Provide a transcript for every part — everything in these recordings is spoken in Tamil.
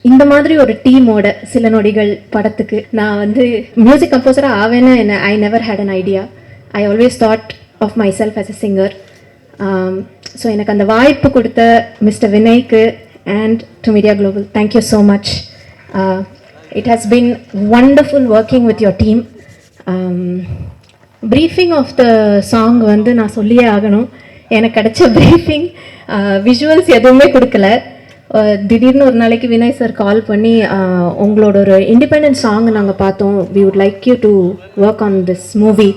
இந்த மாதிரி ஒரு டீமோட சில நொடிகள் படத்துக்கு நான் வந்து மியூசிக் கம்போசராக ஆவேன்னு என்ன I never had an idea. I always thought of myself as a singer. So எனக்கு அந்த வாய்ப்பு கொடுத்த மிஸ்டர் வினய்க்கு and to Media Global, thank you so much. It has been wonderful working with your team. Briefing of the song வந்து நான் சொல்லியே ஆகணும். எனக்கு கிடைச்ச ப்ரீஃபிங் விஷுவல்ஸ் எதுவுமே கொடுக்கல. திடீர்னு ஒரு நாளைக்கு வினய் சார் கால் பண்ணி உங்களோட ஒரு இண்டிபெண்டன்ட் சாங் நாங்கள் பார்த்தோம், we would like you to work on this movie.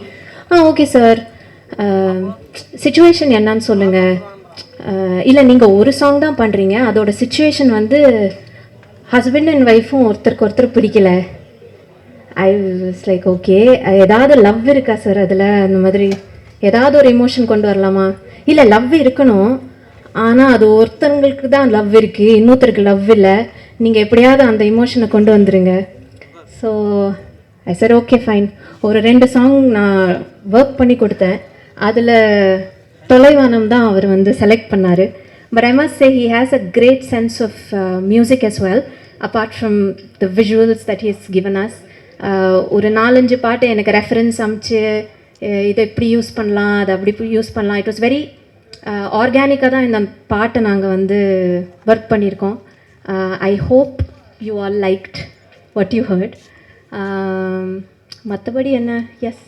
Okay sir, situation என்னன்னு சொல்லுங்கள். இல்லை நீங்கள் ஒரு சாங் தான் பண்ணுறீங்க, அதோட சிச்சுவேஷன் வந்து ஹஸ்பண்ட் அண்ட் ஒய்ஃபும் ஒருத்தருக்கு ஒருத்தர் பிடிக்கல. ஐ வாஸ் லைக் ஓகே, ஏதாவது லவ் இருக்கா சார் அதில், அந்த மாதிரி ஏதாவது ஒரு எமோஷன் கொண்டு வரலாமா? இல்லை லவ் இருக்கணும், ஆனால் அது ஒருத்தங்களுக்கு தான் லவ் இருக்குது, இன்னொருத்தருக்கு லவ் இல்லை, நீங்கள் எப்படியாவது அந்த எமோஷனை கொண்டு வந்துடுங்க. So I sir okay fine. ஒரு 2 சாங் நான் ஒர்க் பண்ணி கொடுத்தேன். அதில் தொலைவானம் தான் அவர் வந்து செலக்ட் பண்ணார். But I must say he has a great sense of music as well, apart from the visuals that he has given us. ஒரு 4-5 பாட்டு எனக்கு ரெஃபரன்ஸ் அமிச்சு இதை எப்படி யூஸ் பண்ணலாம், அதை அப்படி யூஸ் பண்ணலாம். இட் வாஸ் வெரி ஆர்கானிக்காக தான் இந்த பாட்டை நாங்கள் வந்து ஒர்க் பண்ணியிருக்கோம். I hope you all liked what you heard. மற்றபடி என்ன, yes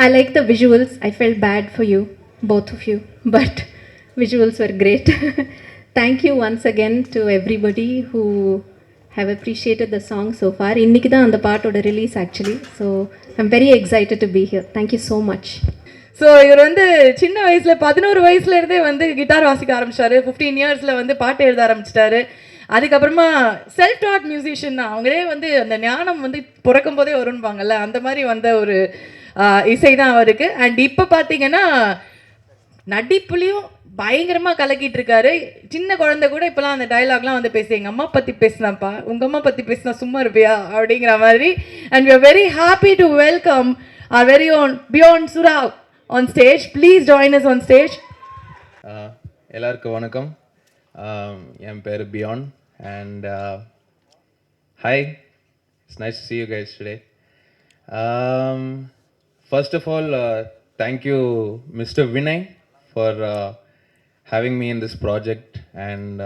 I like the visuals. I felt bad for you, both of you, but visuals were great. Thank you once again to everybody who have appreciated the song so far. இன்னைக்கு தான் அந்த பாட்டோட release actually. So I'm very excited to be here. Thank you so much. So இவர் வந்து சின்ன வயசில் 11 வயசுலேருந்தே வந்து கிட்டார் வாசிக்க ஆரம்பிச்சிட்டாரு. 15 இயர்ஸில் வந்து பாட்டு எழுத ஆரம்பிச்சிட்டாரு. அதுக்கப்புறமா செல்ஃப் டாட் மியூசிஷியன் தான். அவங்களே வந்து அந்த ஞானம் வந்து பிறக்கும் போதே வரும்பாங்கல்ல, அந்த மாதிரி வந்த ஒரு இசை தான் அவருக்கு. அண்ட் இப்போ பார்த்தீங்கன்னா நடிப்புலையும் பயங்கரமாக கலக்கிட்டு இருக்காரு. சின்ன குழந்தை கூட இப்போலாம் அந்த டைலாக்லாம் வந்து பேசி, எங்கள் அம்மா பற்றி பேசினாப்பா, உங்கள் அம்மா பற்றி பேசினா சும்மா இருப்பியா அப்படிங்கிற மாதிரி. And we are very happy to welcome our very own பியாண்ட் சுரா on stage. Please join us on stage. எல்லாருக்கும் வணக்கம். என் பேர் beyond and hi, it's nice to see you guys today. First of all, thank you Mr. Vinay for having me in this project, and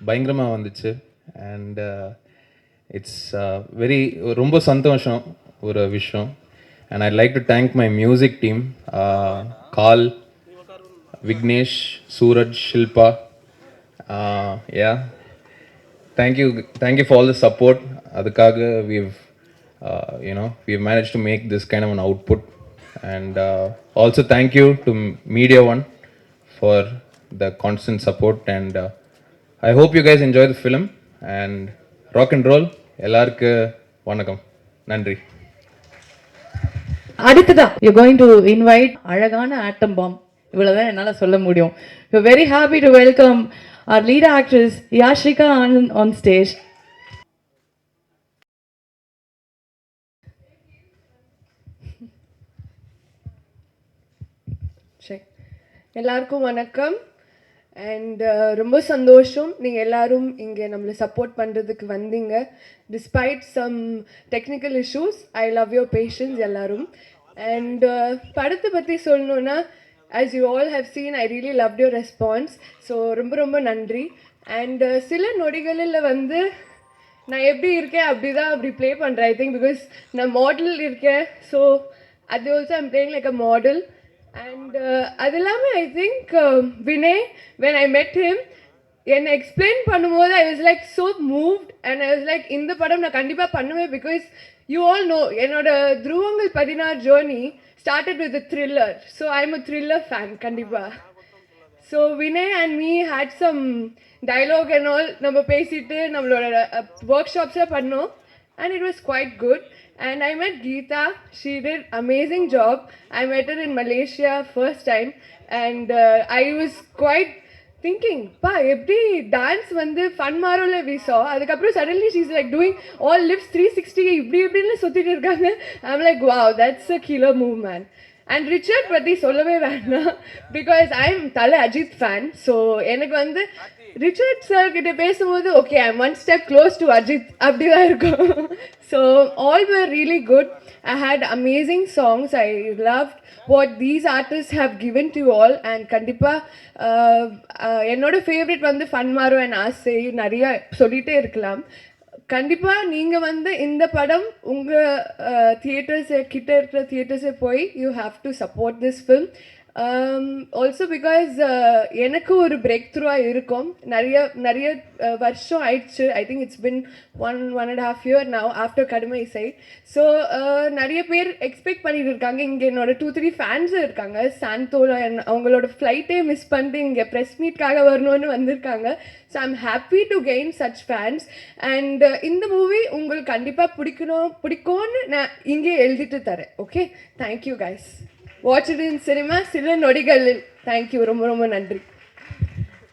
பயங்கரமா வந்துச்சு. and it's very ரொம்ப சந்தோஷம் ஒரு விஷயம். And I'd like to thank my music team, Karl, Vignesh, Suraj, Shilpa. Yeah, thank you for all the support. Adukkaga we've managed to make this kind of an output. And also thank you to Media One for the constant support. And I hope you guys enjoy the film. And rock and roll. Ellarku vanakkam, nandri. அடுத்ததான் யூ கோயிங் டு இன்வைட் அழகான ஆட்டம் பாம். இவ்வளோதான் என்னால் சொல்ல முடியும். You very happy to welcome our lead actress Yashika Anand on stage. எல்லாருக்கும் வணக்கம். அண்ட் ரொம்ப சந்தோஷம் நீங்கள் எல்லோரும் இங்கே நம்மளை சப்போர்ட் பண்ணுறதுக்கு வந்தீங்க. Despite some technical issues, I love your patience எல்லோரும். அண்ட் படத்தை பற்றி சொல்லணுன்னா, as you all have seen, I really loved your response. So ரொம்ப ரொம்ப நன்றி. அண்ட் சில நொடிகளில் வந்து நான் எப்படி இருக்கேன் அப்படி ப்ளே பண்ணுறேன். ஐ திங்க் பிகாஸ் நான் மாடல் இருக்கேன். ஸோ அது also I'm playing like a model. And அது இல்லாமல் I think Vinay, when I met him, என்னை எக்ஸ்பிளைன் பண்ணும்போது I was like so moved. And I was like இந்த படம் நான் கண்டிப்பாக பண்ணுவேன். பிகாஸ் யூ ஆல் நோ என்னோட துருவங்கள் 16 journey started with a thriller. So I'm a thriller fan கண்டிப்பாக. So Vinay and me had some dialogue and all. நம்ம பேசிட்டு நம்மளோட ஒர்க் ஷாப்ஸாக பண்ணோம். And it was quite good. And I met Geeta. She did amazing job. I met her in Malaysia first time. And I was quite thinking, pa, every dance வந்து fun மாரோல we saw. அதுக்கப்புறம் suddenly she's like doing all lifts 360 இப்படி இப்படின்னு சுத்திட்டு இருக்காங்க. I'm like, wow, that's a killer move, man. And Richard பற்றி சொல்லவே வேண்டாம், பிகாஸ் ஐ எம் தலை அஜித் ஃபேன். ஸோ எனக்கு வந்து ரிச்சர்ட் சார் கிட்ட பேசும்போது okay I am one step close to Ajith அப்படி தான் இருக்கும். So all were really good. I had amazing songs. I loved what these artists have given to you all. And kandipa என்னோட ஃபேவரட் வந்து ஃபன்மாரோ அண்ட் ஆசை நிறைய சொல்லிகிட்டே இருக்கலாம். கண்டிப்பாக நீங்கள் வந்து இந்த படம் உங்கள் தியேட்டர்ஸை கிட்ட இருக்கிற தியேட்டர்ஸை போய் you have to support this film. Also because எனக்கு ஒரு பிரேக் த்ரூவாக இருக்கும். நிறைய வருஷம் ஆயிடுச்சு. I think it's been 1.5 year now after கடுமை இசை. ஸோ நிறைய பேர் எக்ஸ்பெக்ட் பண்ணிட்டு இருக்காங்க. இங்கே என்னோட 2-3 ஃபேன்ஸும் இருக்காங்க. சாந்தோல அவங்களோட ஃப்ளைட்டே மிஸ் பண்ணிட்டு இங்கே ப்ரெஸ் மீட்காக வரணும்னு வந்திருக்காங்க. So I am happy to gain such fans. And இந்த மூவி உங்களுக்கு கண்டிப்பாக பிடிக்கும்னு நான் இங்கே எழுதிட்டு தரேன். Okay, thank you guys. Watch it in cinema. சிலநொடிகளில். தேங்க்யூ, ரொம்ப ரொம்ப நன்றி.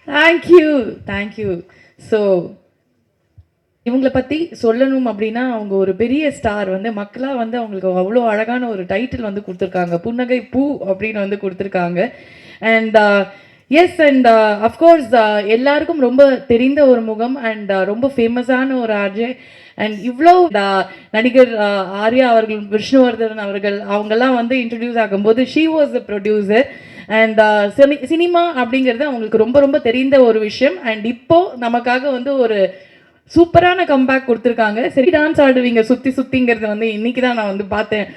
தேங்க்யூ. ஸோ இவங்களை பற்றி சொல்லணும் அப்படின்னா அவங்க ஒரு பெரிய ஸ்டார். வந்து மக்களாக வந்து அவங்களுக்கு அவ்வளோ அழகான ஒரு டைட்டில் வந்து கொடுத்துருக்காங்க, புன்னகை பூ அப்படின்னு வந்து கொடுத்துருக்காங்க. அண்ட் எஸ், அண்ட் அஃப்கோர்ஸ் எல்லாருக்கும் ரொம்ப தெரிந்த ஒரு முகம் அண்ட் ரொம்ப ஃபேமஸான ஒரு ஆர்ஜே. அண்ட் இவ்வளோ நடிகர் ஆர்யா அவர்கள், விஷ்ணுவர்தன் அவர்கள் அவங்கெல்லாம் வந்து இன்ட்ரடியூஸ் ஆகும்போது she was the producer. And cinema அப்படிங்கிறது அவங்களுக்கு ரொம்ப ரொம்ப தெரிந்த ஒரு விஷயம். அண்ட் இப்போது நமக்காக வந்து ஒரு சூப்பரான கம்பேக் கொடுத்துருக்காங்க. சரி, டான்ஸ் ஆடுவீங்க சுற்றி சுற்றிங்கிறது வந்து இன்றைக்கி தான் நான் வந்து பார்த்தேன்.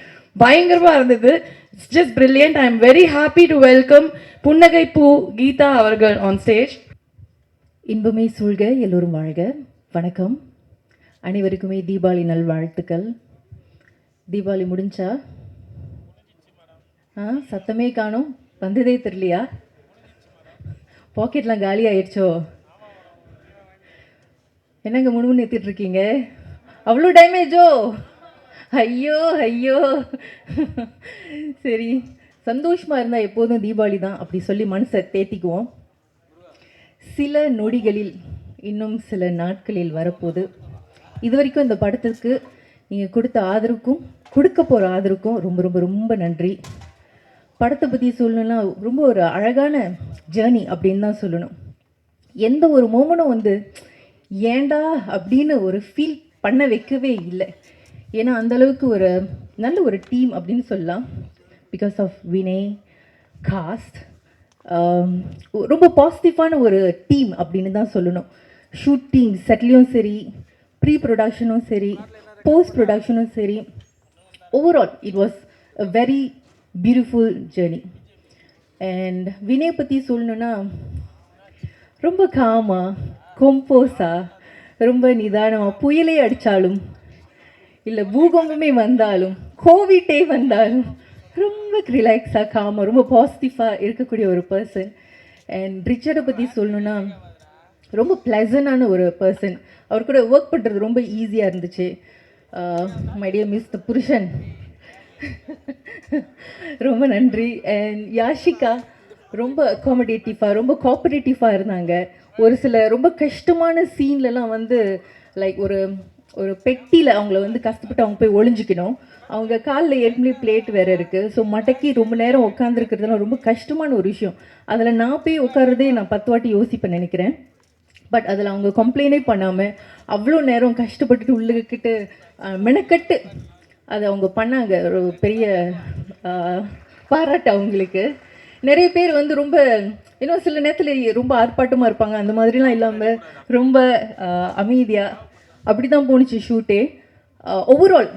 பயங்கரமாக இருந்தது. It's just brilliant. I am very happy to welcome புன்னகை பூ கீதா அவர்கள் ஆன் ஸ்டேஜ். இன்பமே சூழ்க, எல்லோரும் வாழ்க. வணக்கம் அனைவருக்குமே தீபாவளி நல்வாழ்த்துக்கள். தீபாவளி முடிஞ்சா? சத்தமே காணும், வந்ததே தெரியலையா? பாக்கெட்லாம் காலி ஆயிடுச்சோ? என்னங்க முணுமுன்னு ஏற்றிட்டு இருக்கீங்க? அவ்வளோ டேமேஜோ? ஐயோ. சரி, சந்தோஷமாக இருந்தால் எப்போதும் தீபாவளி தான் அப்படி சொல்லி மனசை தேத்திக்குவோம். சில நொடிகளில், இன்னும் சில நாட்களில் வரப்போகுது. இது வரைக்கும் இந்த படத்துக்கு நீங்கள் கொடுத்த ஆதரவுக்கும் கொடுக்க போகிற ஆதரவுக்கும் ரொம்ப ரொம்ப ரொம்ப நன்றி. படத்தை பற்றி சொல்லணும்னா ரொம்ப ஒரு அழகான ஜேர்னி அப்படின்னு தான் சொல்லணும். எந்த ஒரு மோமெண்ட்டும் வந்து ஏண்டா அப்படின்னு ஒரு ஃபீல் பண்ண வைக்கவே இல்லை. ஏன்னா அந்தளவுக்கு ஒரு நல்ல ஒரு டீம் அப்படின்னு சொல்லலாம். பிகாஸ் ஆஃப் வினய் காஸ்ட், ரொம்ப பாசிட்டிவான ஒரு டீம் அப்படின்னு தான் சொல்லணும். ஷூட்டிங் செட்லேயும் சரி, ப்ரீ ப்ரொடக்ஷனும் சரி, போஸ்ட் ப்ரொடக்ஷனும் சரி, overall it was a very beautiful journey. And Vinay பற்றி சொல்லணுன்னா ரொம்ப காமா, கொம்போஸாக, ரொம்ப நிதானமாக, புயலே அடித்தாலும் இல்லை பூகம்பமே வந்தாலும் கோவிட்டே வந்தாலும் ரொம்ப ரிலாக்ஸாக காமாக ரொம்ப பாசிட்டிவாக இருக்கக்கூடிய ஒரு பர்சன். அண்ட் ரிச்சர்டை பற்றி சொல்லணுன்னா ரொம்ப ப்ளசண்டான ஒரு பர்சன். அவர் கூட ஒர்க் பண்ணுறது ரொம்ப ஈஸியாக இருந்துச்சு. மை டியர் மிஸ் த புருஷன், ரொம்ப நன்றி. அண்ட் யாஷிகா ரொம்ப அகாமடேட்டிவாக, ரொம்ப கோஆப்ரேட்டிவாக இருந்தாங்க. ஒரு சில ரொம்ப கஷ்டமான சீன்லலாம் வந்து லைக் ஒரு பெட்டியில் அவங்கள வந்து கஷ்டப்பட்டு அவங்க போய் ஒளிஞ்சிக்கணும். அவங்க காலில் ஏற்கனவே பிளேட் வேறு இருக்குது. ஸோ மடக்கி ரொம்ப நேரம் உட்காந்துருக்கிறதுலாம் ரொம்ப கஷ்டமான ஒரு விஷயம். அதில் நான் போய் உட்காரதே நான் 10 வாட்டி யோசிப்பேன் நினைக்கிறேன். பட் அதில் அவங்க கம்ப்ளைண்டே பண்ணாமல் அவ்வளோ நேரம் கஷ்டப்பட்டுட்டு உள்ளுக்கிட்டு மெனக்கட்டு அதை அவங்க பண்ணாங்க. ஒரு பெரிய பாராட்டு அவங்களுக்கு. நிறைய பேர் வந்து ரொம்ப இன்னும் சில நேரத்தில் ரொம்ப ஆர்ப்பாட்டமாக இருப்பாங்க. அந்த மாதிரிலாம் இல்லாமல் ரொம்ப அமைதியாக அப்படி தான் போணுச்சு ஷூட்டே. ஓவரால்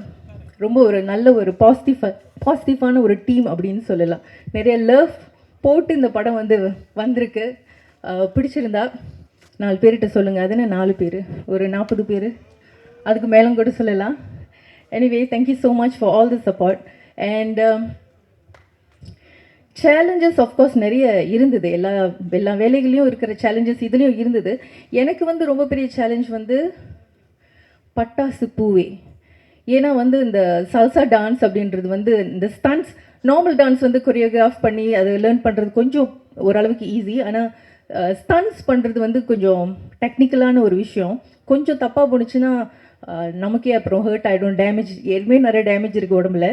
ரொம்ப ஒரு நல்ல ஒரு பாசிட்டிவான ஒரு டீம் அப்படின்னு சொல்லலாம். நிறைய லவ் போட்டு இந்த படம் வந்து வந்திருக்கு. பிடிச்சிருந்தா 4 பேர்கிட்ட சொல்லுங்கள். அது என்ன 4 பேர், ஒரு 40 பேர், அதுக்கு மேலும் கூட சொல்லலாம். Anyway, thank you so much for all the support. And challenges of course நிறைய இருந்தது. எல்லா வேலைகளையும் இருக்கிற சேலஞ்சஸ் இதுலேயும் இருந்தது. எனக்கு வந்து ரொம்ப பெரிய சேலஞ்ச் வந்து பட்டாசு பூவே. ஏன்னா வந்து இந்த சல்சா டான்ஸ் அப்படின்றது வந்து இந்த ஸ்டன்ஸ், நார்மல் டான்ஸ் வந்து கொரியோகிராஃப் பண்ணி அதை லேர்ன் பண்ணுறது கொஞ்சம் ஓரளவுக்கு ஈஸி. ஆனால் ஸ்டன்ஸ் பண்ணுறது வந்து கொஞ்சம் டெக்னிக்கலான ஒரு விஷயம். கொஞ்சம் தப்பாக போணுச்சுன்னா நமக்கே அப்புறம் ஹர்ட் ஆகிடும், டேமேஜ், ஏற்கனவே நிறைய டேமேஜ் இருக்குது உடம்புல.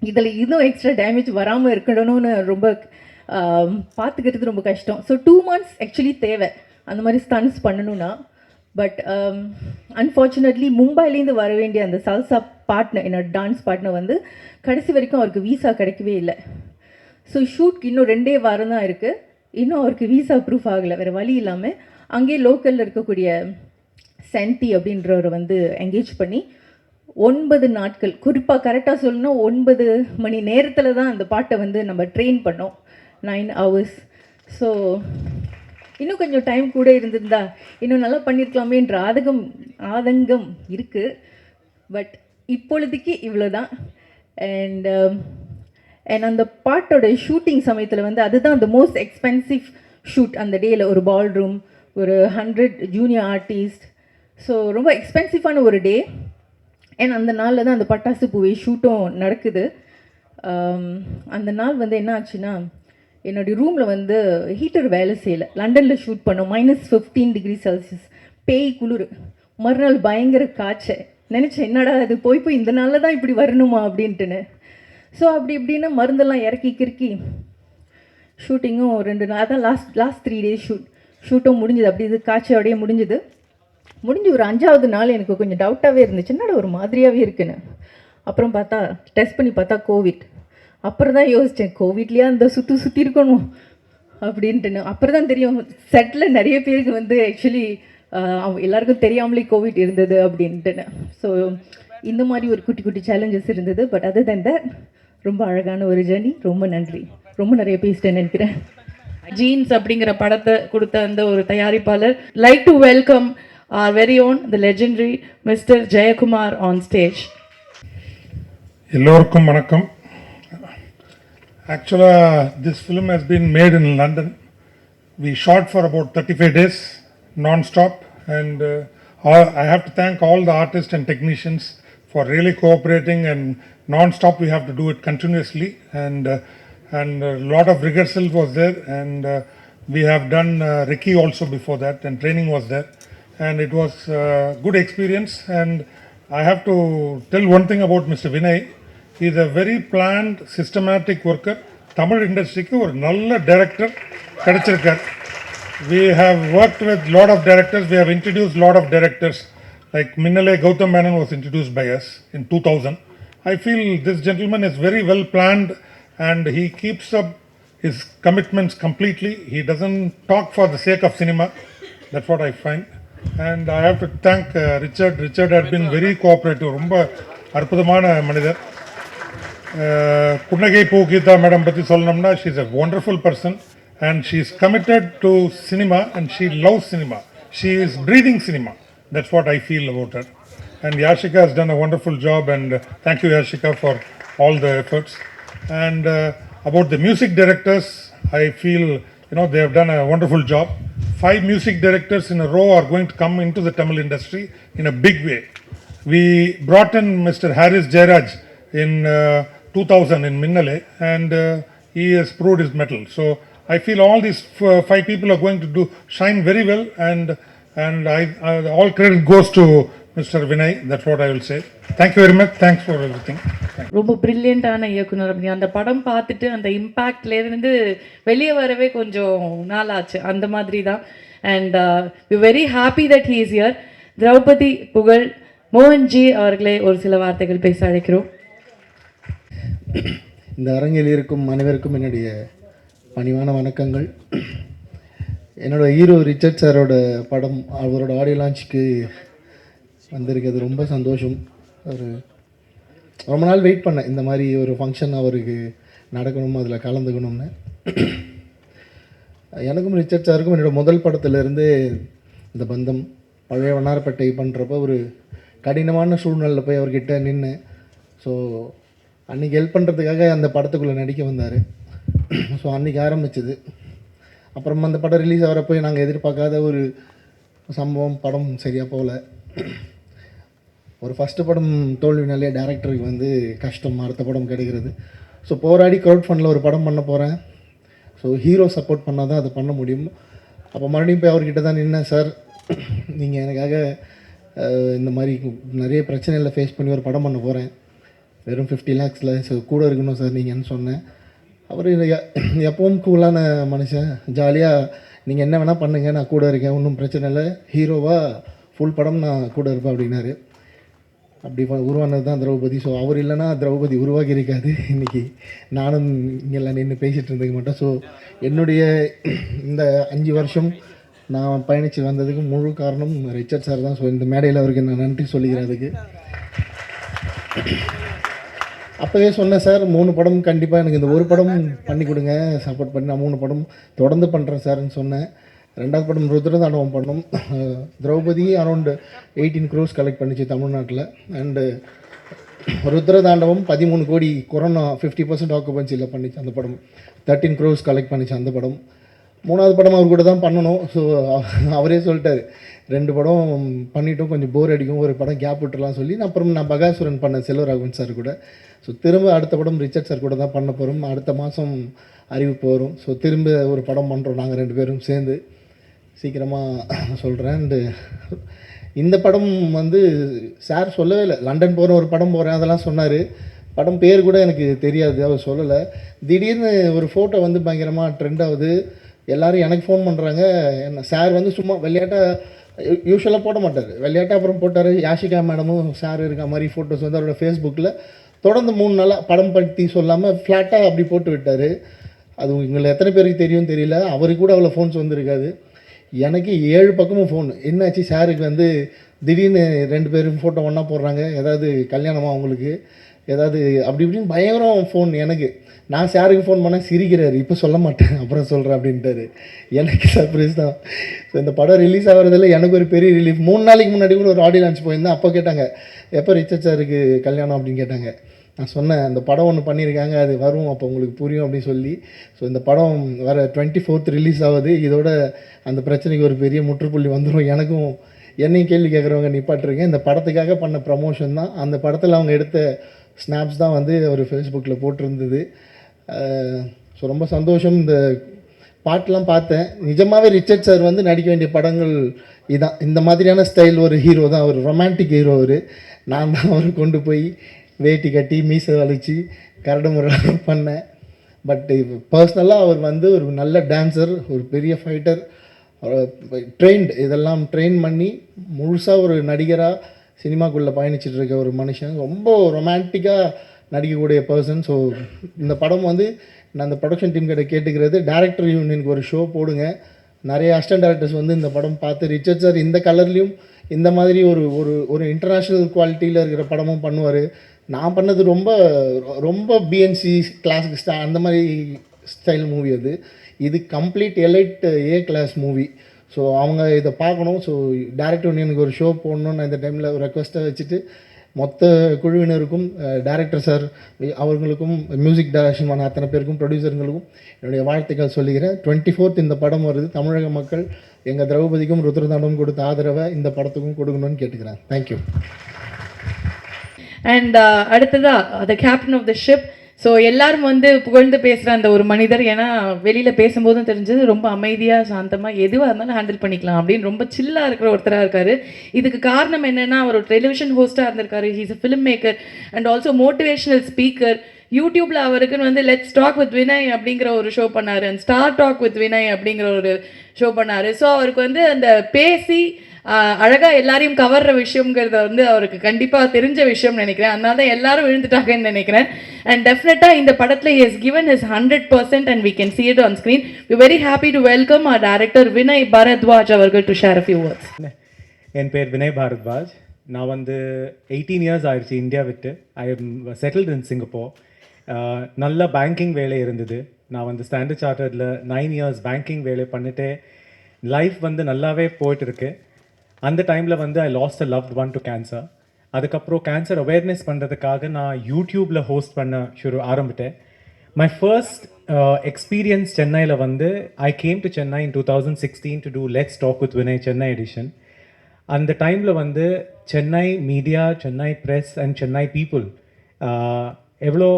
இதில் இன்னும் எக்ஸ்ட்ரா டேமேஜ் வராமல் இருக்கணும்னு ரொம்ப பார்த்துக்கிறது ரொம்ப கஷ்டம். ஸோ 2 months ஆக்சுவலி தேவை அந்த மாதிரி ஸ்டன்ஸ் பண்ணணும்னா. பட் அன்ஃபார்ச்சுனேட்லி மும்பைலேருந்து வர வேண்டிய அந்த சல்சா பார்ட்னர், என்னோட டான்ஸ் பார்ட்னர் வந்து கடைசி வரைக்கும் அவருக்கு வீசா கிடைக்கவே இல்லை. ஸோ ஷூட்க்கு இன்னும் 2 வாரம் தான் இருக்குது. இன்னும் அவருக்கு வீசா ப்ரூஃப் ஆகலை. வேறு வழி இல்லாமல் அங்கேயே லோக்கலில் இருக்கக்கூடிய சென்டி அப்படின்றவரை வந்து என்கேஜ் பண்ணி 9 நாட்கள், குறிப்பாக கரெக்டாக சொல்லணும்னா 9 மணி நேரத்தில் தான் அந்த பாட்டை வந்து நம்ம ட்ரெயின் பண்ணோம், 9 hours. ஸோ இன்னும் கொஞ்சம் டைம் கூட இருந்திருந்தா இன்னும் நல்லா பண்ணியிருக்கலாமேன்ற ஆதங்கம் இருக்குது. பட் இப்பொழுதுக்கு இவ்வளோ தான். அண்ட் அந்த பாட்டோட ஷூட்டிங் சமயத்தில் வந்து அதுதான் அந்த மோஸ்ட் எக்ஸ்பென்சிவ் ஷூட் அந்த டேயில். ஒரு பால் ரூம், ஒரு 100 ஜூனியர் ஆர்டிஸ்ட், ஸோ ரொம்ப எக்ஸ்பென்சிவான ஒரு டே. அண்ட் அந்த நாளில் தான் அந்த பட்டாசு பூவை ஷூட்டும் நடக்குது. அந்த நாள் வந்து என்ன ஆச்சுன்னா, என்னுடைய ரூமில் வந்து ஹீட்டர் வேலை செய்யலை. லண்டனில் ஷூட் பண்ணோம், -15°C, பேய் குளிர். மறுநாள் பயங்கர காய்ச்சல். நினச்சேன் என்னடா அது போய் இந்த நாளில் தான் இப்படி வரணுமா அப்படின்ட்டுன்னு. ஸோ அப்படி இப்படின்னு மருந்தெல்லாம் இறக்கி கிறுக்கி ஷூட்டிங்கும் 2 நாள், அதான் லாஸ்ட் 3 days ஷூட்டும் முடிஞ்சுது. அப்படி இது காய்ச்சலோடையே முடிஞ்சுது. முடிஞ்சு ஒரு 5வது நாள் எனக்கு கொஞ்சம் டவுட்டாகவே இருந்துச்சு, என்னடா ஒரு மாதிரியாகவே இருக்குன்னு. அப்புறம் பார்த்தா டெஸ்ட் பண்ணி பார்த்தா கோவிட். அப்புறம் தான் யோசித்தேன், கோவிட்லேயே அந்த சுற்றி இருக்கணும் அப்படின்ட்டுன்னு. அப்புறம் தான் தெரியும் செட்டில் நிறைய பேருக்கு வந்து ஆக்சுவலி எல்லாருக்கும் தெரியாமலே கோவிட் இருந்தது அப்படின்ட்டுன்னு. ஸோ இந்த மாதிரி ஒரு குட்டி குட்டி சேலஞ்சஸ் இருந்தது. பட் அதர் தென் தட் ரொம்ப அழகான ஒரு ஜர்னி. ரொம்ப நன்றி. ரொம்ப நிறைய பேசிட்டேன்னு நினைக்கிறேன். ஜீன்ஸ் அப்படிங்கிற படத்தை கொடுத்த அந்த ஒரு தயாரிப்பாளர். Like to welcome our very own the legendary Mr. Jayakumar on stage. எல்லோருக்கும் வணக்கம். Actually, this film has been made in London. We shot for about 35 days non-stop, and I have to thank all the artists and technicians for really cooperating, and non-stop we have to do it continuously, and a lot of rehearsal was there, and we have done Ricky also before that, and training was there, and it was a good experience. And I have to tell one thing about Mr. Vinay. He is a very planned, systematic worker. Tamil industry ku or nalla director kadachirukar. We have worked with lot of directors. We have introduced lot of directors. Like Minnale Gautam Menon was introduced by us in 2000. I feel this gentleman is very well planned, and he keeps up his commitments completely. He doesn't talk for the sake of cinema. That's what I find. And I have to thank Richard. Richard had been very cooperative. ரொம்ப அற்புதமான மனிதர். புன்னகை பூகீதா மேடம் பற்றி சொல்லணும்னா, she is a wonderful person, and she is committed to cinema, and she loves cinema. She is breathing cinema. That's what I feel about her. And Yashika has done a wonderful job, and thank you Yashika for all the efforts. And about the music directors, I feel they have done a wonderful job. 5 music directors in a row are going to come into the Tamil industry in a big way. We brought in Mr. Harris Jairaj in 2000 in Minnale, and he has proved his mettle. So I feel all these 5 people are going to shine very well, and all credit goes to Mr. Vinay. That's what I will say. Thank you very much. Thanks for everything. ரொம்ப பிரில்லியண்டான இயக்குனர். அப்படி அந்த படம் பார்த்துட்டு அந்த இம்பேக்ட்லேருந்து வெளியே வரவே கொஞ்சம் நாள் ஆச்சு, அந்த மாதிரி தான். And we very happy that he is here. Draupathi புகழ் மோகன்ஜி அவர்களே ஒரு சில வார்த்தைகள் பேச அழைக்கிறோம். இந்த அரங்கில் இருக்கும் அனைவருக்கும் என்னுடைய பணிவான வணக்கங்கள். என்னோடய ஹீரோ ரிச்சர்ட் சாரோட படம் அவரோட ஆடியோ லான்ச்சுக்கு வந்திருக்கிறது ரொம்ப சந்தோஷம். ஒரு ரொம்ப நாள் வெயிட் பண்ணேன், இந்த மாதிரி ஒரு ஃபங்க்ஷன் அவருக்கு நடக்கணும், அதில் கலந்துக்கணும்னு. எனக்கும் ரிச்சர்ட் சாருக்கும் என்னோடய முதல் படத்துலேருந்து இந்த பந்தம். பழைய வண்ணாரப்பேட்டை பண்ணுறப்போ ஒரு கடினமான சூழ்நிலையில் போய் அவர்கிட்ட நின்று, ஸோ அன்றைக்கி ஹெல்ப் பண்ணுறதுக்காக அந்த படத்துக்குள்ளே நடிக்க வந்தார். ஸோ அன்றைக்கி ஆரம்பிச்சது. அப்புறம் அந்த படம் ரிலீஸ் ஆகிறப்போ நாங்கள் எதிர்பார்க்காத ஒரு சம்பவம், படம் சரியாக போகல. ஒரு ஃபஸ்ட்டு படம் தோல்வினாலே டேரக்டருக்கு வந்து கஷ்டம், அடுத்த படம் கிடைக்கிறது. ஸோ போராடி க்ரௌட் ஃபண்டில் ஒரு படம் பண்ண போகிறேன். ஸோ ஹீரோ சப்போர்ட் பண்ணால் தான் அதை பண்ண முடியும். அப்போ மறுபடியும் போய் அவர்கிட்ட தான் நின்னேன், சார் நீங்கள் எனக்காக இந்த மாதிரி நிறைய பிரச்சனைகளை ஃபேஸ் பண்ணி ஒரு படம் பண்ண போகிறேன், வெறும் 50 lakhsல கூட இருக்கணும் சார் நீங்கன்னு சொன்னேன். அவர் எப்பவும் கூலான மனுஷன், ஜாலியாக நீங்கள் என்ன வேணால் பண்ணுங்கள், நான் கூட இருக்கேன், ஒன்றும் பிரச்சனை இல்லை, ஹீரோவாக ஃபுல் படம் நான் கூட இருப்பேன் அப்படின்னாரு. அப்படி உருவானது தான் திரௌபதி. ஸோ அவர் இல்லைன்னா திரௌபதி உருவாகி இருக்காது. இன்றைக்கி நானும் இங்கெல்லாம் நின்று பேசிகிட்டு இருந்துக்க மாட்டேன். ஸோ என்னுடைய இந்த 5 வருஷம் நான் பயணித்து வந்ததுக்கு முழு காரணம் ரிச்சர்ட் சார் தான். ஸோ இந்த மேடையில் அவருக்கு நான் நன்றி சொல்லிக்கிறேன். அதுக்கு அப்போவே சொன்னேன் சார், 3 படம் கண்டிப்பாக எனக்கு இந்த ஒரு படம் பண்ணி கொடுங்க, சப்போர்ட் பண்ணி நான் 3 படம் தொடர்ந்து பண்ணுறேன் சார்ன்னு சொன்னேன். 2வது படம் ருத்ரதாண்டவம் பண்ணோம். திரௌபதி அரௌண்ட் 18 crores கலெக்ட் பண்ணிச்சு தமிழ்நாட்டில். அண்டு ருத்ரதாண்டவம் 13 கோடி, கொரோனா 50% ஆக்குபன்சியில் பண்ணிச்சு அந்த படம். 13 crores கலெக்ட் பண்ணிச்சு அந்த படம். 3வது படம் அவர் கூட தான் பண்ணணும். ஸோ அவரே சொல்லிட்டார், 2 படம் பண்ணிட்டோம், கொஞ்சம் போர் அடிக்கும், ஒரு படம் கேப் விட்டுலாம் சொல்லி அப்புறம் நான் பகாசுரன் பண்ணேன் செல்வராகவன் சார் கூட. ஸோ திரும்ப அடுத்த படம் ரிச்சர்ட் சார் கூட தான் பண்ண போகிறோம். அடுத்த மாதம் அறிவிப்பு வரும். ஸோ திரும்ப ஒரு படம் பண்ணுறோம் நாங்கள் 2 பேரும் சேர்ந்து, சீக்கிரமாக சொல்கிறேன். அண்டு இந்த படம் வந்து சார் சொல்லவே இல்லை, லண்டன் போகிறேன், ஒரு படம் போகிறேன் அதெல்லாம் சொன்னார். படம் பேர் கூட எனக்கு தெரியாது, அவர் சொல்லலை. திடீர்னு ஒரு ஃபோட்டோ வந்து பயங்கரமாக ட்ரெண்ட் ஆகுது. எல்லோரும் எனக்கு ஃபோன் பண்ணுறாங்க. என்ன சார் வந்து சும்மா விளையாட்டாக, யூஸ்வலாக போட மாட்டார், விளையாட்டாக அப்புறம் போட்டார். யாஷிகா மேடமும் சார் இருக்க மாதிரி ஃபோட்டோஸ் வந்து அவரோட ஃபேஸ்புக்கில் தொடர்ந்து 3 நாளாக படம் பற்றி சொல்லாமல் ஃப்ளாட்டாக அப்படி போட்டு விட்டார். அது உங்களை எத்தனை பேருக்கு தெரியும் தெரியல, அவருக்கு கூட அவ்வளோ ஃபோன்ஸ் வந்துருக்காது. எனக்கு 7 பக்கமும் ஃபோன். என்னாச்சு சாருக்கு வந்து திடீர்னு 2 பேரும் ஃபோட்டோ ஒன்றா போடுறாங்க, ஏதாவது கல்யாணமா அவங்களுக்கு, ஏதாவது அப்படி இப்படின்னு பயங்கரம் ஃபோன் எனக்கு. நான் சாருக்கு ஃபோன் பண்ணேன், சிரிக்கிறாரு, இப்போ சொல்ல மாட்டேன் அப்புறம் சொல்கிறேன் அப்படின்ட்டாரு. எனக்கு சர்ப்ரைஸ் தான். ஸோ இந்த படம் ரிலீஸ் ஆகிறதுல எனக்கு ஒரு பெரிய ரிலீஃப். 3 நாளைக்கு முன்னாடி கூட ஒரு ஆடியோ லான்ச் போயிருந்தேன். அப்போ கேட்டாங்க, எப்போ ரிச்சர்ட் சாருக்கு கல்யாணம் அப்படின்னு கேட்டாங்க. நான் சொன்னேன், அந்த படம் ஒன்று பண்ணியிருக்காங்க, அது வரும், அப்போ உங்களுக்கு புரியும் அப்படின்னு சொல்லி. ஸோ இந்த படம் வர 24th ரிலீஸ் ஆகுது. இதோட அந்த பிரச்சனைக்கு ஒரு பெரிய முற்றுப்புள்ளி வந்துடும். எனக்கும் என்னையும் கேள்வி கேட்குறவங்க நிப்பாட்டிருக்கேன். இந்த படத்துக்காக பண்ண ப்ரமோஷன் தான். அந்த படத்தில் அவங்க எடுத்த ஸ்னாப்ஸ் தான் வந்து அவர் ஃபேஸ்புக்கில் போட்டிருந்தது. ஸோ ரொம்ப சந்தோஷம். இந்த பாட்டெலாம் பார்த்தேன். நிஜமாகவே ரிச்சர்ட் சார் வந்து நடிக்க வேண்டிய படங்கள் இதான். இந்த மாதிரியான ஸ்டைல் ஒரு ஹீரோ தான் அவர், ரொமான்டிக் ஹீரோ அவர். நான் தான் அவர் கொண்டு போய் வேட்டி கட்டி மீசை வலிச்சு கரடு முறை பண்ணேன். பட் பர்சனலாக அவர் வந்து ஒரு நல்ல டான்ஸர், ஒரு பெரிய ஃபைட்டர், ட்ரெயின்டு, இதெல்லாம் ட்ரெயின் பண்ணி முழுசாக ஒரு நடிகராக சினிமாக்குள்ளே பயணிச்சுட்டு இருக்க ஒரு மனுஷன், ரொம்ப ரொமான்டிக்காக நடிக்கக்கூடிய பர்சன். ஸோ இந்த படம் வந்து நான் அந்த ப்ரொடக்ஷன் டீம் கிட்ட கேட்டுக்கிறது, டேரக்டர் யூனியனுக்கு ஒரு ஷோ போடுங்க. நிறைய அசிஸ்டன்ட் டேரக்டர்ஸ் வந்து இந்த படம் பார்த்து ரிச்சர்ட் சார் இந்த கலர்லேயும் இந்த மாதிரி ஒரு ஒரு ஒரு இன்டர்நேஷ்னல் குவாலிட்டியில் இருக்கிற படமும் பண்ணுவார். நான் பண்ணது ரொம்ப ரொம்ப பிஎன்சி கிளாஸுக்கு அந்த மாதிரி ஸ்டைல் மூவி அது. இது complete elite A class movie. So அவங்க இதை பார்க்கணும். ஸோ டேரக்டர் யூனியனுக்கு ஒரு ஷோ போடணும்னு நான் இந்த டைமில் ஒரு ரெக்வஸ்ட்டை வச்சுட்டு மொத்த குழுவினருக்கும், டைரக்டர் சார் அவர்களுக்கும், மியூசிக் டைரக்ஷன் பண்ண அத்தனை பேருக்கும், ப்ரொடியூசருங்களுக்கும் என்னுடைய வாழ்த்துக்கள் சொல்லிக்கிறேன். 24th இந்த படம் வருது. தமிழக மக்கள் எங்கள் திரௌபதிக்கும் ருத்ரதாண்டவம் கொடுத்த ஆதரவை இந்த படத்துக்கும் கொடுக்கணும்னு கேட்டுக்கிறேன். தேங்க்யூ. அண்ட் அடுத்ததா the captain of the ship. So எல்லாரும் வந்து புகழ்ந்து பேசுகிற அந்த ஒரு மனிதர், ஏன்னா வெளியில் பேசும்போதும் தெரிஞ்சது ரொம்ப அமைதியாக சாந்தமாக எதுவாக இருந்தாலும் ஹேண்டில் பண்ணிக்கலாம் அப்படின்னு ரொம்ப சில்லாக இருக்கிற ஒருத்தராக இருக்கார். இதுக்கு காரணம் என்னென்னா, அவர் ஒரு டெலிவிஷன் ஹோஸ்ட்டாக இருந்திருக்காரு. He's a film maker and also motivational speaker. யூடியூப்பில் அவருக்குன்னு வந்து லெட்ஸ் டாக் வித் வினய் அப்படிங்கிற ஒரு ஷோ பண்ணார், and star talk with Vinay அப்படிங்கிற ஒரு ஷோ பண்ணார். ஸோ அவருக்கு வந்து அந்த பேசி அழகாக எல்லாரையும் கவர்ற விஷயங்கிறத வந்து அவருக்கு கண்டிப்பாக தெரிஞ்ச விஷயம்னு நினைக்கிறேன். அதனால தான் எல்லாரும் விழுந்துட்டாங்கன்னு நினைக்கிறேன். அண்ட் டெஃபினட்டாக இந்த படத்தில் he has given his 100% and we can see it on screen. We're very happy to welcome our director Vinay Bharadwaj அவர்கள் to share a few words. என் பேர் வினய் பாரத்வாஜ். நான் வந்து 18 இயர்ஸ் ஆயிடுச்சு இந்தியா விட்டு. I am settled in Singapore. நல்ல பேங்கிங் வேலை இருந்தது. நான் வந்து ஸ்டாண்டர்ட் சார்ட்டர்டில் 9 இயர்ஸ் பேங்கிங் வேலை பண்ணிட்டு லைஃப் வந்து நல்லாவே போயிட்டுருக்கு. அந்த டைமில் வந்து ஐ last a loved one to cancer. அதுக்கப்புறம் கேன்சர் அவேர்னஸ் பண்ணுறதுக்காக நான் யூடியூப்பில் ஹோஸ்ட் பண்ண ஆரம்பித்தேன். மை ஃபர்ஸ்ட் எக்ஸ்பீரியன்ஸ் சென்னையில் வந்து I came to Chennai in 2016 to do let's talk with Vinay Chennai edition. அந்த டைமில் வந்து Chennai media, Chennai press and Chennai people எவ்வளோ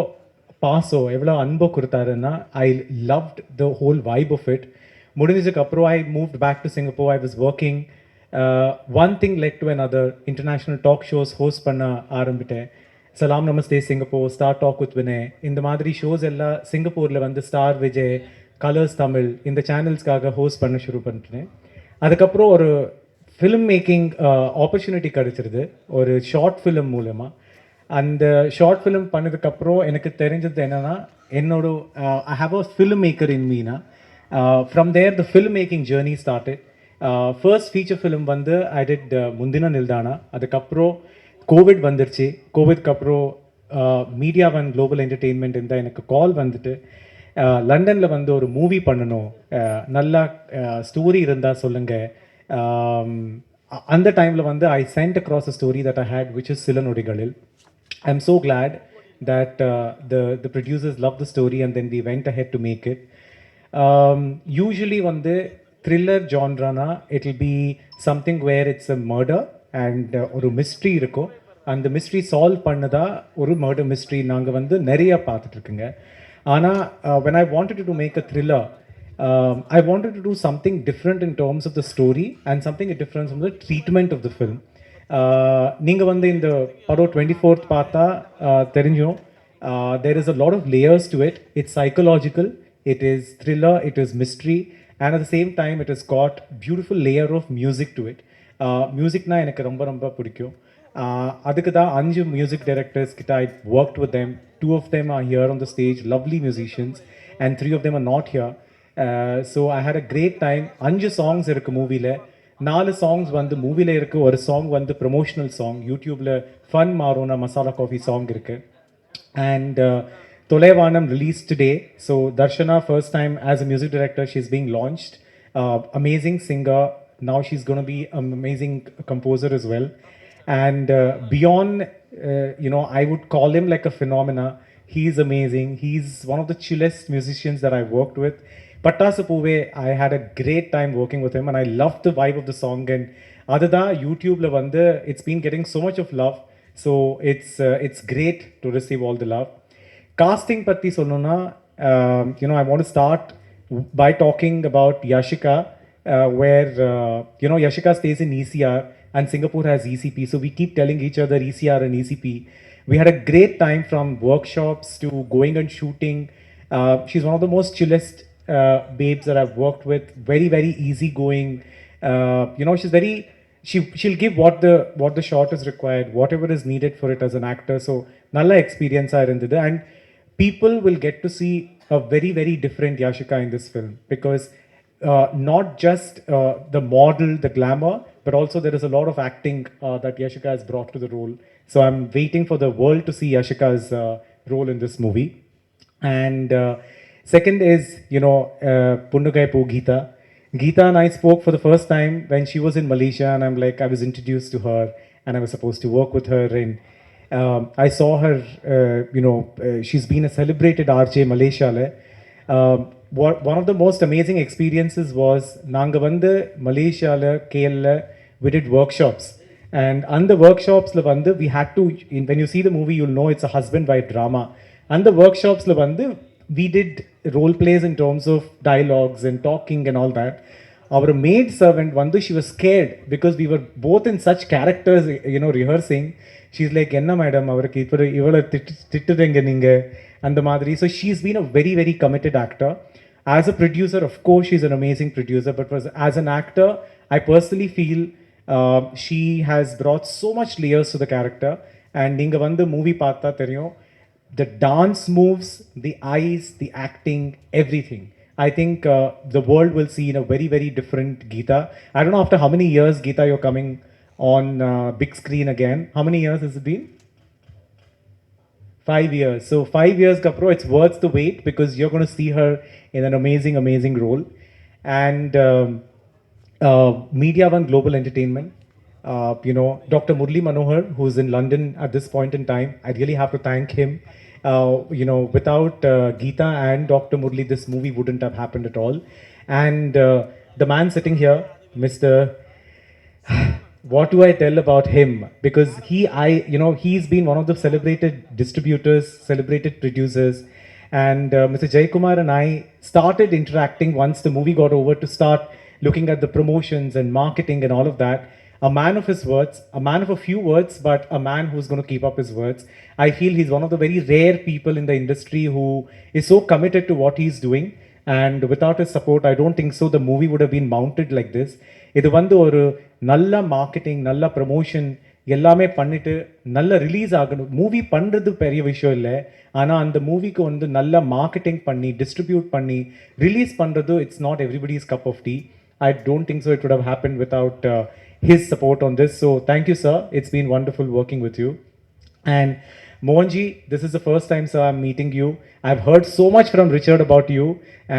பாஸோ எவ்வளோ அன்போ கொடுத்தாருன்னா I loved the whole vibe of it. முடிஞ்சதுக்கப்புறம் I moved back to Singapore. I was working. One thing led to another. International talk shows host பண்ண ஆரம்பித்தேன். Salaam Namaste Singapore, star talk with Vinay, இந்த மாதிரி ஷோஸ் எல்லாம் சிங்கப்பூரில் வந்து ஸ்டார் விஜய், கலர்ஸ் தமிழ் இந்த சேனல்ஸ்க்காக ஹோஸ்ட் பண்ண ஷுரு பண்ணிட்டேன். அதுக்கப்புறம் ஒரு ஃபிலிம் மேக்கிங் ஆப்பர்ச்சுனிட்டி கிடச்சிருது ஒரு ஷார்ட் ஃபிலிம் மூலமாக. அந்த ஷார்ட் ஃபிலிம் பண்ணதுக்கப்புறம் எனக்கு தெரிஞ்சது என்னென்னா என்னோட I have a film maker in Meena. From there the film making journey started. First feature film வந்து ஐ டிட் முந்தின நில்தானா. அதுக்கப்புறம் கோவிட் வந்துருச்சு. கோவிட்க்கு அப்புறம் மீடியா ஒன் குளோபல் என்டர்டெயின்மெண்ட் இருந்தால் எனக்கு கால் வந்துட்டு லண்டனில் வந்து ஒரு மூவி பண்ணணும், நல்லா ஸ்டோரி இருந்தால் சொல்லுங்கள். அந்த டைமில் வந்து I sent across a story that I had which is Silanodigalil. I'm so glad that the producers loved the story and then we went ahead to make it. Usually வந்து thriller genre na it will be something where it's a murder and ஒரு mystery இருக்கும். அந்த mystery solve பண்ணதா ஒரு murder mystery நாங்கள் வந்து நிறைய பார்த்துட்டு இருக்குங்க. ஆனால் when I wanted to make a thriller, I wanted to do something different in terms of the story and something different from the treatment of the film. நீங்கள் வந்து இந்த படம் 24th பார்த்தா தெரிஞ்சும் there is a lot of layers to it. It's psychological, it is thriller, it is mystery, and at the same time it has got beautiful layer of music to it. மியூசிக்னா எனக்கு ரொம்ப ரொம்ப பிடிக்கும். அதுக்கு தான் 5 மியூசிக் டைரக்டர்ஸ் கிட்ட I worked with them. 2 of them are here on the stage, lovely musicians, and 3 of them are not here. So I had a great time. 5 songs இருக்கு மூவியில். 4 சாங்ஸ் வந்து மூவியில் இருக்குது, ஒரு சாங் வந்து ப்ரொமோஷனல் சாங் யூடியூப்பில் ஃபன் மாரோனா மசாலா காஃபி சாங் இருக்குது. And Tholaivaanam release today. So Darshana first time as a music director she is being launched. Amazing singer. Now she's going to be an amazing composer as well. And beyond, I would call him like a phenomena. He's amazing. He's one of the chillest musicians that I've worked with. Pattasapuve, I had a great time working with him and I loved the vibe of the song. And adada YouTube la vande, it's been getting so much of love. So it's great to receive all the love. Casting patti solnona, I want to start by talking about Yashika, where Yashika stays in ECR and Singapore has ECP. So we keep telling each other ECR and ECP. We had a great time from workshops to going and shooting. She's one of the most chillest babes that I've worked with. Very, very easygoing. She's very. She'll give what the shot is required, whatever is needed for it as an actor. So nalla experience I irundhudu, and people will get to see a very, very different Yashika in this film because not just the model, the glamour, but also there is a lot of acting that Yashika has brought to the role. So I'm waiting for the world to see Yashika's role in this movie. And second is, Punnugai Po Geeta. Geeta and I spoke for the first time when she was in Malaysia, and I was introduced to her, and I was supposed to work with her. And I saw her, she's been a celebrated RJ Malaysia. One of the most amazing experiences was நாங்கள் வந்து மலேசியாவில் கேஎல்ல we did workshops. And அந்த workshopsல வந்து we had to, when you see the movie you'll know it's a husband wife drama. அந்த workshopsல வந்து we did role plays in terms of dialogues and talking and all that. Our maid servant வந்து she was scared because we were both in such characters, rehearsing. She's like, என்ன மேடம் அவருக்கு இப்போ இவ்வளோ திட்டுறீங்க நீங்கள் அந்த மாதிரி. So she's been a very, very committed actor. As a producer, of course, she's an amazing producer, but as an actor, I personally feel she has brought so much layers to the character. And ninga vandu movie paatha theriyum, the dance moves, the eyes, the acting, everything. I think the world will see in a very, very different Geeta. I don't know after how many years, Geeta, you're coming on big screen again. How many years has it been? 5 years. So 5 years kapro, it's worth the wait because you're going to see her in an amazing, amazing role. And Media One Global Entertainment, Dr. Murli Manohar, who's in London at this point in time, I really have to thank him. Without Geeta and Dr. Murli, this movie wouldn't have happened at all. And the man sitting here, Mr. What do I tell about him? Because he's been one of the celebrated distributors, celebrated producers. And Mr. Jaykumar and I started interacting once the movie got over to start looking at the promotions and marketing and all of that. a man of his words, a man of a few words, but a man who's going to keep up his words. I feel he's one of the very rare people in the industry who is so committed to what he's doing, and without his support, I don't think so the movie would have been mounted like this. இது வந்து ஒரு நல்ல மார்க்கெட்டிங், நல்ல ப்ரமோஷன் எல்லாமே பண்ணிட்டு நல்ல ரிலீஸ் ஆகணும். மூவி பண்ணுறது பெரிய விஷயம் இல்லை, ஆனால் அந்த மூவிக்கு வந்து நல்ல மார்க்கெட்டிங் பண்ணி டிஸ்ட்ரிபியூட் பண்ணி ரிலீஸ் பண்ணுறது it's not everybody's cup of tea. I don't think so it would have happened without his support on this. So thank you, sir. It's been wonderful working with you. And Mohanji, this is the first time, sir, I'm meeting you. I've heard so much from Richard about you,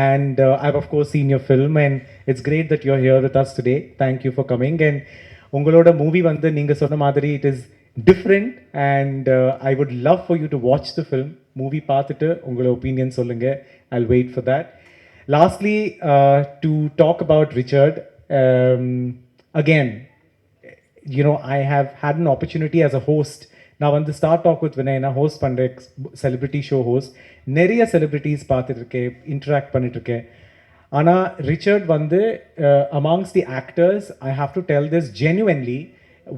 and I've of course seen your film, and it's great that you're here with us today. Thank you for coming. And ungaloda movie vandu neenga sonna madri it is different, and I would love for you to watch the film. Movie paathitu ungala opinion sollunga. I'll wait for that. Lastly, to talk about Richard, again, you know, I have had an opportunity as a host. Now, on the Start Talk with Vinay, na host pandre celebrity show host, neriya celebrities paathirukke, interact pannitrukke. Ana Richard vandu amongst the actors, I have to tell this genuinely,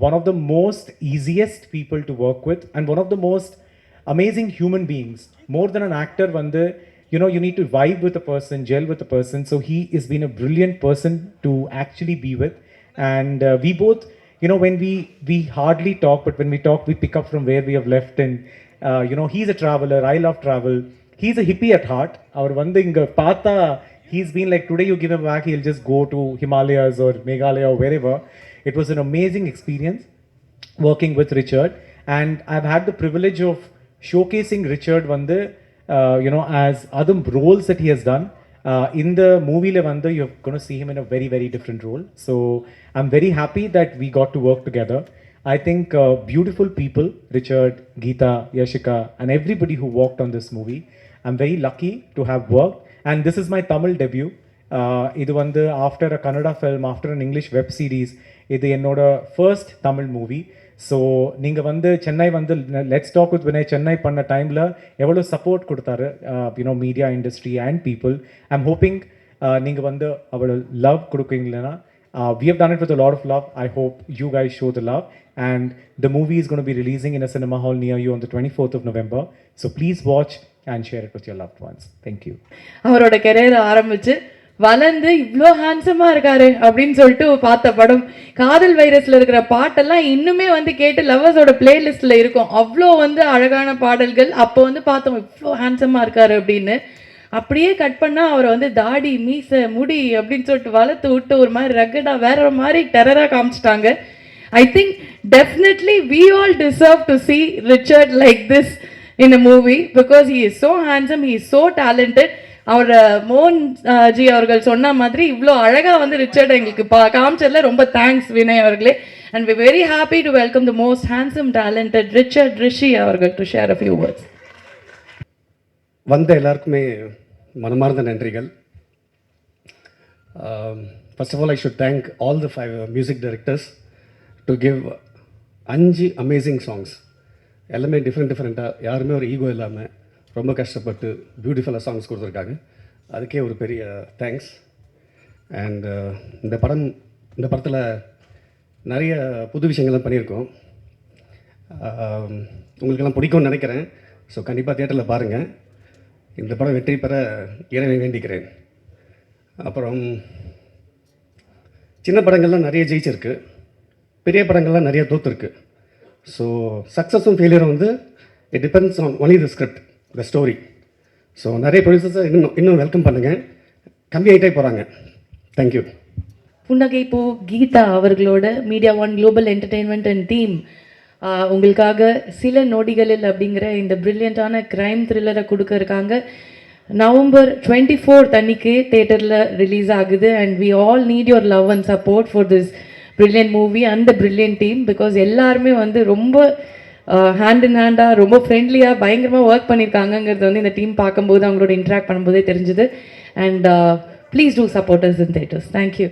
one of the most easiest people to work with, and one of the most amazing human beings. More than an actor vandu, you know, you need to vibe with a person, gel with a person. So he has been a brilliant person to actually be with. And we both, you know, when we hardly talk, but when we talk, we pick up from where we have left. And, you know, he's a traveler. I love travel. He's a hippie at heart. Our one thing, Pata, he's been like, today you give him back, he'll just go to Himalayas or Meghalaya or wherever. It was an amazing experience working with Richard. And I've had the privilege of showcasing Richard vandu, you know, as other roles that he has done. In the movie Levanda, you're going to see him in a very, very different role. So I'm very happy that we got to work together. I think beautiful people, Richard, Geeta, Yashika, and everybody who worked on this movie. I'm very lucky to have worked. And this is my Tamil debut. Idu vandu after a Kannada film, after an English web series, idu ennoda first Tamil movie. So நீங்கள் வந்து சென்னை வந்து let's talk with Vinay Chennai பண்ண டைமில் எவ்வளோ சப்போர்ட் கொடுத்தாரு, you know, media industry and people. I'm hoping நீங்கள் வந்து அவ்வளோ லவ் கொடுக்குறீங்களா. We have done it with a lot of love. I hope you guys show the love. And the movie is going to be releasing in a cinema hall near you on the 24th of November. So please watch and share it with your loved ones. Thank you. அவரோட கெரியரை ஆரம்பிச்சு வளர்ந்து இவ்வளோ ஹேண்ட்ஸமாக இருக்காரு அப்படின்னு சொல்லிட்டு பார்த்த படம் காதல் வைரஸில் இருக்கிற பாட்டெல்லாம் இன்னுமே வந்து கேட்டு லவ்வர்ஸோட பிளேலிஸ்ட்டில் இருக்கும். அவ்வளோ வந்து அழகான பாடல்கள். அப்போ வந்து பார்த்தோம் இவ்வளோ ஹேண்ட்ஸமாக இருக்காரு அப்படின்னு. அப்படியே கட் பண்ணால் அவரை வந்து தாடி மீசை முடி அப்படின்னு சொல்லிட்டு வளர்த்து விட்டு ஒரு மாதிரி ரக்கடாக வேற ஒரு மாதிரி டெரராக காமிச்சிட்டாங்க. I think definitely we all deserve to see Richard like this in a movie because he is so handsome, he is so talented. அவர் மோகன் ஜி அவர்கள் சொன்ன மாதிரி இவ்வளோ அழகாக வந்து ரிச்சர்ட் எங்களுக்கு காமிச்சதில் ரொம்ப தேங்க்ஸ் வினய் அவர்களே. And we very happy to welcome the most handsome talented Richard Rishi அவர்கள் to share a few words. வந்த எல்லாருக்குமே மனமார்ந்த நன்றிகள். First of all I should thank all the 5 music directors to give 5 amazing songs. எல்லாமே டிஃப்ரெண்ட்டாக, யாருமே ஒரு ஈகோ இல்லாமல் ரொம்ப கஷ்டப்பட்டு பியூட்டிஃபுல்லாக சாங்ஸ் கொடுத்துருக்காங்க. அதுக்கே ஒரு பெரிய தேங்க்ஸ். அண்ட் இந்த படத்தில் நிறைய புது விஷயங்கள்லாம் பண்ணியிருக்கோம். உங்களுக்கெல்லாம் பிடிக்கும்னு நினைக்கிறேன். ஸோ கண்டிப்பாக தியேட்டரில் பாருங்கள். இந்த படம் வெற்றி பெற இறைவனை வேண்டிக்கிறேன். அப்புறம் சின்ன படங்கள்லாம் நிறைய ஜெயிச்சிருக்கு, பெரிய படங்கள்லாம் நிறைய தோற்றுருக்கு. ஸோ சக்ஸஸும் ஃபெயிலியரும் வந்து it depends on only the script, the story. So நிறைய ப்ரொடியூசர்ஸை இன்னும் வெல்கம் பண்ணுங்கள். கம்மி ஆகிட்டே போகிறாங்க. தேங்க்யூ. புன்னகை பூ கீதா அவர்களோட media one global entertainment and team உங்களுக்காக சில நொடிகளில் அப்படிங்கிற இந்த பிரில்லியண்ட்டான க்ரைம் த்ரில்லரை கொடுக்க இருக்காங்க. நவம்பர் 24 அன்னைக்கு தேட்டரில் ரிலீஸ் ஆகுது. And we all need your love and support for this brilliant movie and the brilliant team. Because எல்லாருமே வந்து ரொம்ப ஹேண்ட் இன் ஹேண்டாக ரொம்ப ஃப்ரெண்ட்லியாக பயங்கரமாக ஒர்க் பண்ணியிருக்காங்கங்கிறது வந்து இந்த டீம் பார்க்கும்போது அவங்களோட இன்ட்ராக்ட் பண்ணும்போதே தெரிஞ்சுது. And please do support us in theatres. Thank you.